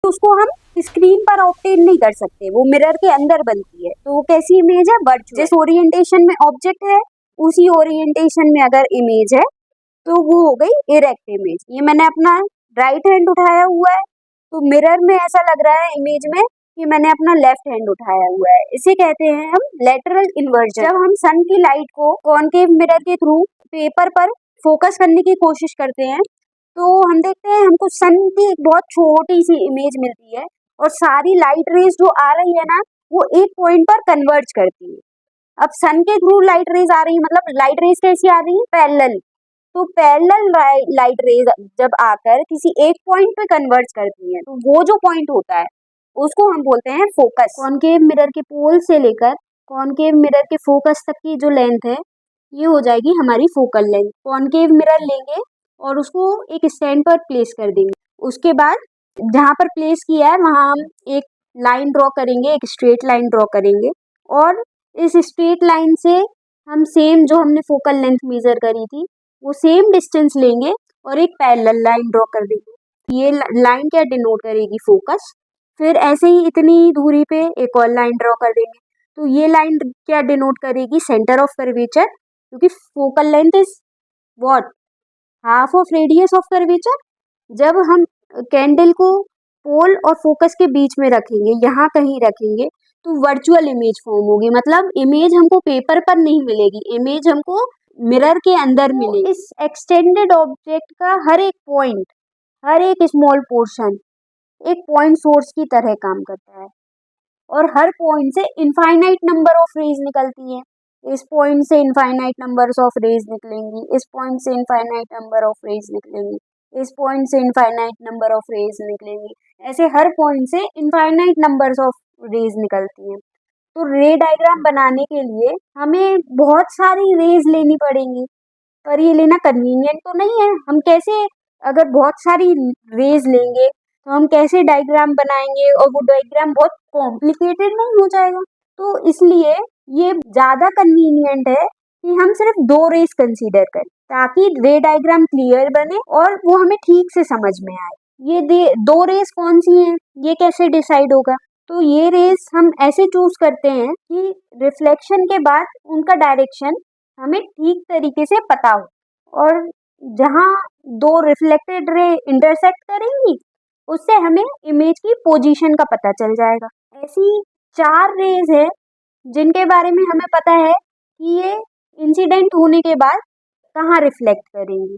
उसको हम स्क्रीन पर ऑब्टेन नहीं कर सकते, वो मिरर के अंदर बनती है। तो वो कैसी इमेज है? वर्चुअल। जिस ओरिएंटेशन में ऑब्जेक्ट है उसी ओरिएंटेशन में अगर इमेज है तो वो हो गई इरेक्ट इमेज। ये मैंने अपना राइट हैंड उठाया हुआ है तो मिरर में ऐसा लग रहा है इमेज में कि मैंने अपना लेफ्ट हैंड उठाया हुआ है। इसे कहते हैं हम लेटरल इन्वर्जन। जब हम सन की लाइट को कॉनकेव मिरर के थ्रू पेपर पर फोकस करने की कोशिश करते हैं तो हम देखते हैं हमको सन की एक बहुत छोटी सी इमेज मिलती है और सारी लाइट रेज जो आ रही है ना वो एक पॉइंट पर कन्वर्ज करती है। अब सन के थ्रू लाइट रेज आ रही है, मतलब लाइट रेज कैसी आ रही है? पैरेलल। तो पैरेलल लाइट रेज जब आकर किसी एक पॉइंट पे कन्वर्ज करती है तो वो जो पॉइंट होता है उसको हम बोलते हैं फोकस। कॉनकेव मिरर के पोल से लेकर कॉनकेव मिरर के फोकस तक की जो लेंथ है ये हो जाएगी हमारी फोकल लेंथ। कॉनकेव मिरर लेंगे और उसको एक स्टैंड पर प्लेस कर देंगे। उसके बाद जहाँ पर प्लेस किया है वहाँ हम एक लाइन ड्रॉ करेंगे, एक स्ट्रेट लाइन ड्रॉ करेंगे और इस स्ट्रेट लाइन से हम सेम जो हमने फोकल लेंथ मेजर करी थी वो सेम डिस्टेंस लेंगे और एक पैरेलल लाइन ड्रॉ कर देंगे। ये लाइन क्या डिनोट करेगी? फोकस। फिर ऐसे ही इतनी दूरी पे एक और लाइन ड्रॉ कर देंगे तो ये लाइन क्या डिनोट करेगी? सेंटर ऑफ कर्वेचर, क्योंकि focal length is what? Half of radius of curvature. जब हम कैंडल को पोल और फोकस के बीच में रखेंगे, यहाँ कहीं रखेंगे तो वर्चुअल इमेज फॉर्म होगी, मतलब इमेज हमको पेपर पर नहीं मिलेगी, इमेज हमको मिरर के अंदर मिलेगी। इस एक्सटेंडेड ऑब्जेक्ट का हर एक पॉइंट, हर एक स्मॉल पोर्शन एक पॉइंट सोर्स की तरह काम करता है और हर पॉइंट से इनफाइनाइट नंबर ऑफ रेज निकलती है। इस पॉइंट से इनफाइनाइट नंबर्स ऑफ रेज निकलेंगी, इस पॉइंट से इनफाइनाइट नंबर ऑफ रेज निकलेंगी, इस पॉइंट से इनफाइनाइट नंबर ऑफ रेज निकलेंगी। ऐसे हर पॉइंट से इनफाइनाइट नंबर्स ऑफ रेज निकलती हैं। तो रे डायग्राम बनाने के लिए हमें बहुत सारी रेज लेनी पड़ेंगी, पर ये लेना कन्वीनियंट तो नहीं है। हम कैसे, अगर बहुत सारी रेज लेंगे तो हम कैसे डायग्राम बनाएंगे और वो डायग्राम बहुत कॉम्प्लिकेटेड नहीं हो जाएगा। तो इसलिए ये ज़्यादा कन्वीनियंट है कि हम सिर्फ 2 रेज कंसीडर करें ताकि रे डायग्राम क्लियर बने और वो हमें ठीक से समझ में आए। ये 2 रेज कौन सी हैं ये कैसे डिसाइड होगा? तो ये रेज हम ऐसे चूज करते हैं कि रिफ्लेक्शन के बाद उनका डायरेक्शन हमें ठीक तरीके से पता हो और जहाँ 2 रिफ्लेक्टेड रे इंटरसेक्ट करेंगी उससे हमें इमेज की पोजीशन का पता चल जाएगा। ऐसी 4 रेज है जिनके बारे में हमें पता है कि ये इंसिडेंट होने के बाद कहाँ रिफ्लेक्ट करेंगी।